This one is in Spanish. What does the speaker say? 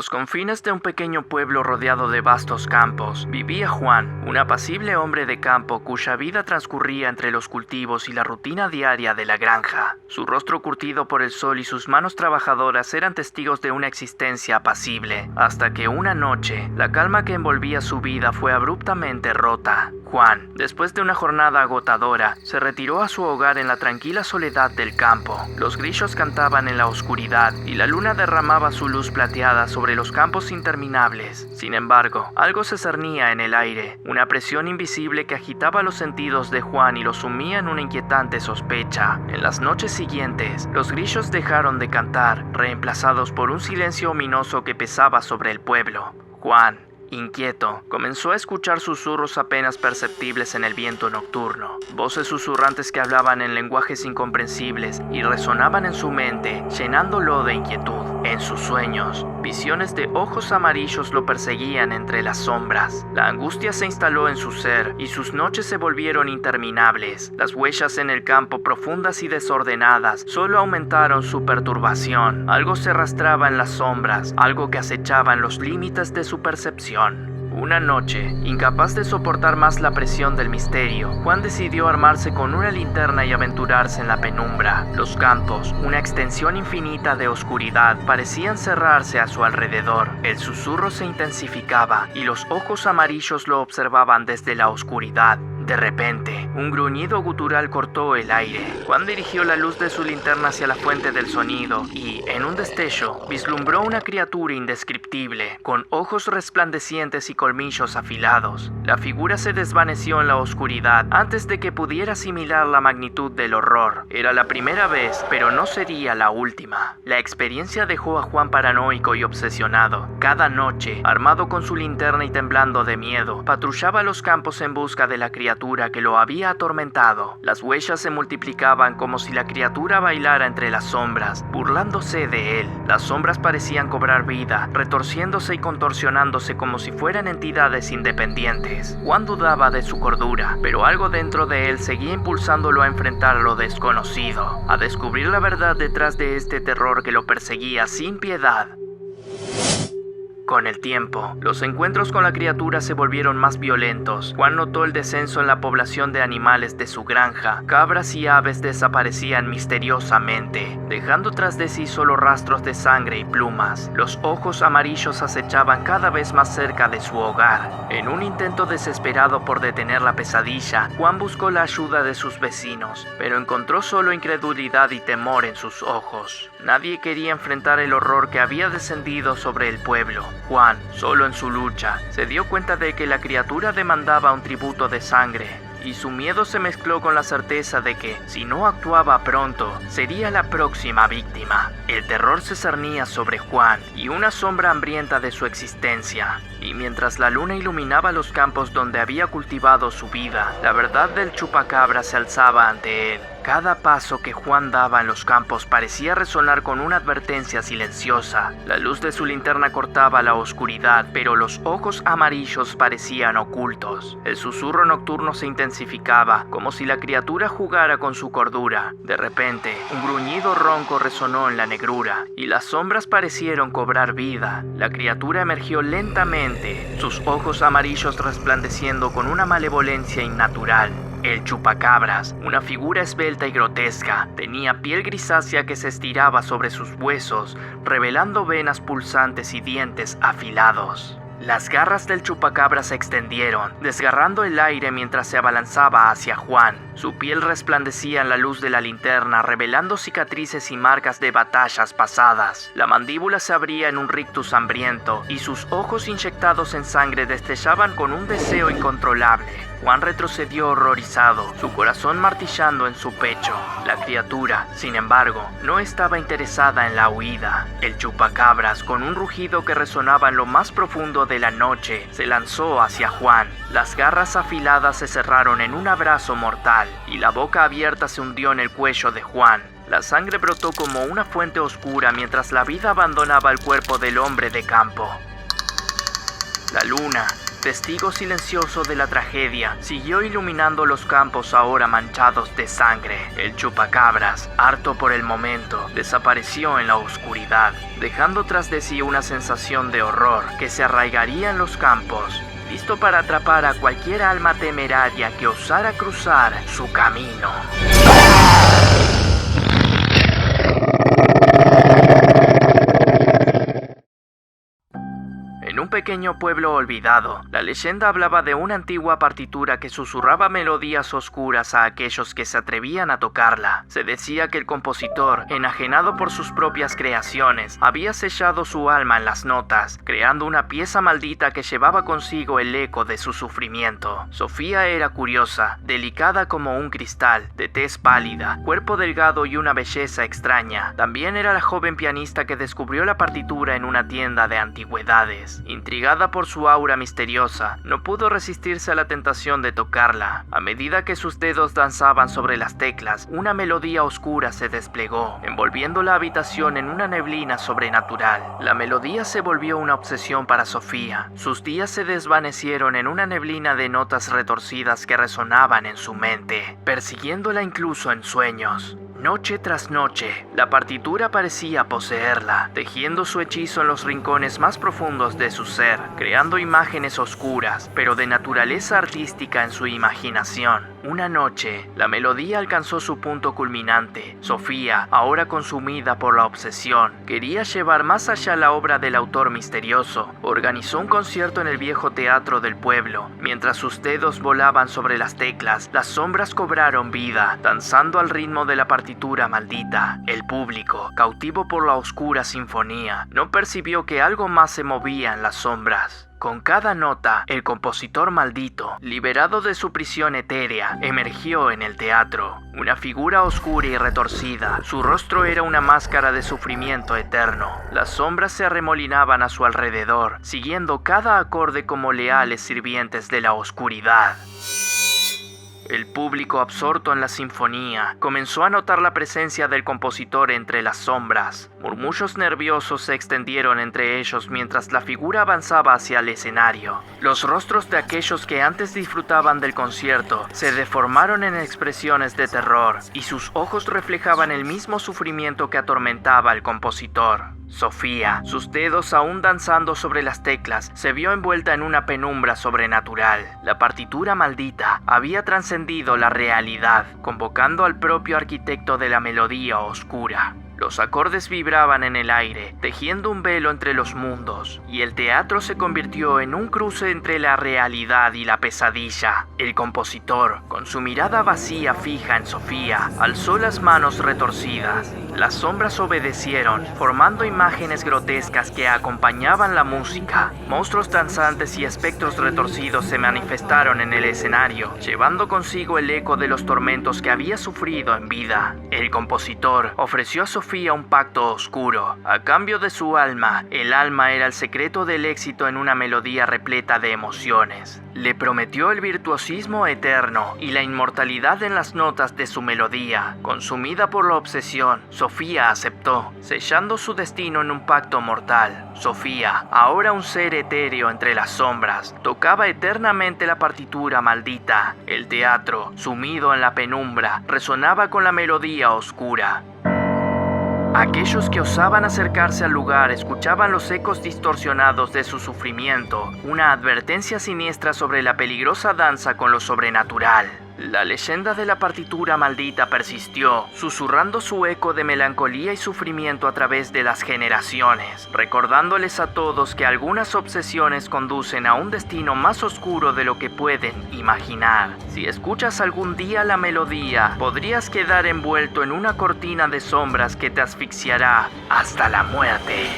los confines de un pequeño pueblo rodeado de vastos campos, vivía Juan, un apacible hombre de campo cuya vida transcurría entre los cultivos y la rutina diaria de la granja. Su rostro curtido por el sol y sus manos trabajadoras eran testigos de una existencia apacible, hasta que una noche, la calma que envolvía su vida fue abruptamente rota. Juan, después de una jornada agotadora, se retiró a su hogar en la tranquila soledad del campo. Los grillos cantaban en la oscuridad y la luna derramaba su luz plateada sobre los campos interminables. Sin embargo, algo se cernía en el aire, una presión invisible que agitaba los sentidos de Juan y lo sumía en una inquietante sospecha. En las noches siguientes, los grillos dejaron de cantar, reemplazados por un silencio ominoso que pesaba sobre el pueblo. Juan, inquieto, comenzó a escuchar susurros apenas perceptibles en el viento nocturno, voces susurrantes que hablaban en lenguajes incomprensibles y resonaban en su mente, llenándolo de inquietud. En sus sueños, visiones de ojos amarillos lo perseguían entre las sombras. La angustia se instaló en su ser y sus noches se volvieron interminables. Las huellas en el campo, profundas y desordenadas, solo aumentaron su perturbación. Algo se arrastraba en las sombras, algo que acechaba en los límites de su percepción. Una noche, incapaz de soportar más la presión del misterio, Juan decidió armarse con una linterna y aventurarse en la penumbra. Los campos, una extensión infinita de oscuridad, parecían cerrarse a su alrededor. El susurro se intensificaba y los ojos amarillos lo observaban desde la oscuridad. De repente, un gruñido gutural cortó el aire. Juan dirigió la luz de su linterna hacia la fuente del sonido y, en un destello, vislumbró una criatura indescriptible, con ojos resplandecientes y colmillos afilados. La figura se desvaneció en la oscuridad antes de que pudiera asimilar la magnitud del horror. Era la primera vez, pero no sería la última. La experiencia dejó a Juan paranoico y obsesionado. Cada noche, armado con su linterna y temblando de miedo, patrullaba los campos en busca de la criatura que lo había atormentado. Las huellas se multiplicaban como si la criatura bailara entre las sombras, burlándose de él. Las sombras parecían cobrar vida, retorciéndose y contorsionándose como si fueran entidades independientes. Juan dudaba de su cordura, pero algo dentro de él seguía impulsándolo a enfrentar lo desconocido, a descubrir la verdad detrás de este terror que lo perseguía sin piedad. Con el tiempo, los encuentros con la criatura se volvieron más violentos. Juan notó el descenso en la población de animales de su granja. Cabras y aves desaparecían misteriosamente, dejando tras de sí solo rastros de sangre y plumas. Los ojos amarillos acechaban cada vez más cerca de su hogar. En un intento desesperado por detener la pesadilla, Juan buscó la ayuda de sus vecinos, pero encontró solo incredulidad y temor en sus ojos. Nadie quería enfrentar el horror que había descendido sobre el pueblo. Juan, solo en su lucha, se dio cuenta de que la criatura demandaba un tributo de sangre, y su miedo se mezcló con la certeza de que, si no actuaba pronto, sería la próxima víctima. El terror se cernía sobre Juan y una sombra hambrienta de su existencia. Y mientras la luna iluminaba los campos donde había cultivado su vida, la verdad del chupacabra se alzaba ante él. Cada paso que Juan daba en los campos parecía resonar con una advertencia silenciosa. La luz de su linterna cortaba la oscuridad, pero los ojos amarillos parecían ocultos. El susurro nocturno se intensificaba, como si la criatura jugara con su cordura. De repente, un gruñido ronco resonó en la negrura, y las sombras parecieron cobrar vida. La criatura emergió lentamente, sus ojos amarillos resplandeciendo con una malevolencia innatural. El chupacabras, una figura esbelta y grotesca, tenía piel grisácea que se estiraba sobre sus huesos, revelando venas pulsantes y dientes afilados. Las garras del chupacabra se extendieron, desgarrando el aire mientras se abalanzaba hacia Juan. Su piel resplandecía en la luz de la linterna, revelando cicatrices y marcas de batallas pasadas. La mandíbula se abría en un rictus hambriento, y sus ojos inyectados en sangre destellaban con un deseo incontrolable. Juan retrocedió horrorizado, su corazón martillando en su pecho. La criatura, sin embargo, no estaba interesada en la huida. El chupacabras, con un rugido que resonaba en lo más profundo de la noche, se lanzó hacia Juan. Las garras afiladas se cerraron en un abrazo mortal, y la boca abierta se hundió en el cuello de Juan. La sangre brotó como una fuente oscura mientras la vida abandonaba el cuerpo del hombre de campo. La luna, testigo silencioso de la tragedia, siguió iluminando los campos ahora manchados de sangre. El chupacabras, harto por el momento, desapareció en la oscuridad, dejando tras de sí una sensación de horror que se arraigaría en los campos, listo para atrapar a cualquier alma temeraria que osara cruzar su camino. En un pequeño pueblo olvidado, la leyenda hablaba de una antigua partitura que susurraba melodías oscuras a aquellos que se atrevían a tocarla. Se decía que el compositor, enajenado por sus propias creaciones, había sellado su alma en las notas, creando una pieza maldita que llevaba consigo el eco de su sufrimiento. Sofía era curiosa, delicada como un cristal, de tez pálida, cuerpo delgado y una belleza extraña. También era la joven pianista que descubrió la partitura en una tienda de antigüedades. Intrigada por su aura misteriosa, no pudo resistirse a la tentación de tocarla. A medida que sus dedos danzaban sobre las teclas, una melodía oscura se desplegó, envolviendo la habitación en una neblina sobrenatural. La melodía se volvió una obsesión para Sofía. Sus días se desvanecieron en una neblina de notas retorcidas que resonaban en su mente, persiguiéndola incluso en sueños. Noche tras noche, la partitura parecía poseerla, tejiendo su hechizo en los rincones más profundos de su ser, creando imágenes oscuras, pero de naturaleza artística en su imaginación. Una noche, la melodía alcanzó su punto culminante. Sofía, ahora consumida por la obsesión, quería llevar más allá la obra del autor misterioso. Organizó un concierto en el viejo teatro del pueblo. Mientras sus dedos volaban sobre las teclas, las sombras cobraron vida, danzando al ritmo de la partitura maldita. El público, cautivo por la oscura sinfonía, no percibió que algo más se movía en las sombras. Con cada nota, el compositor maldito, liberado de su prisión etérea, emergió en el teatro. Una figura oscura y retorcida, su rostro era una máscara de sufrimiento eterno. Las sombras se arremolinaban a su alrededor, siguiendo cada acorde como leales sirvientes de la oscuridad. El público, absorto en la sinfonía, comenzó a notar la presencia del compositor entre las sombras. Murmullos nerviosos se extendieron entre ellos mientras la figura avanzaba hacia el escenario. Los rostros de aquellos que antes disfrutaban del concierto se deformaron en expresiones de terror, y sus ojos reflejaban el mismo sufrimiento que atormentaba al compositor. Sofía, sus dedos aún danzando sobre las teclas, se vio envuelta en una penumbra sobrenatural. La partitura maldita había trascendido la realidad, convocando al propio arquitecto de la melodía oscura. Los acordes vibraban en el aire, tejiendo un velo entre los mundos, y el teatro se convirtió en un cruce entre la realidad y la pesadilla. El compositor, con su mirada vacía fija en Sofía, alzó las manos retorcidas. Las sombras obedecieron, formando imágenes grotescas que acompañaban la música. Monstruos danzantes y espectros retorcidos se manifestaron en el escenario, llevando consigo el eco de los tormentos que había sufrido en vida. El compositor ofreció a Sofía un pacto oscuro. A cambio de su alma, el alma era el secreto del éxito en una melodía repleta de emociones. Le prometió el virtuosismo eterno y la inmortalidad en las notas de su melodía. Consumida por la obsesión, Sofía aceptó, sellando su destino en un pacto mortal. Sofía, ahora un ser etéreo entre las sombras, tocaba eternamente la partitura maldita. El teatro, sumido en la penumbra, resonaba con la melodía oscura. Aquellos que osaban acercarse al lugar escuchaban los ecos distorsionados de su sufrimiento, una advertencia siniestra sobre la peligrosa danza con lo sobrenatural. La leyenda de la partitura maldita persistió, susurrando su eco de melancolía y sufrimiento a través de las generaciones, recordándoles a todos que algunas obsesiones conducen a un destino más oscuro de lo que pueden imaginar. Si escuchas algún día la melodía, podrías quedar envuelto en una cortina de sombras que te asfixiará hasta la muerte.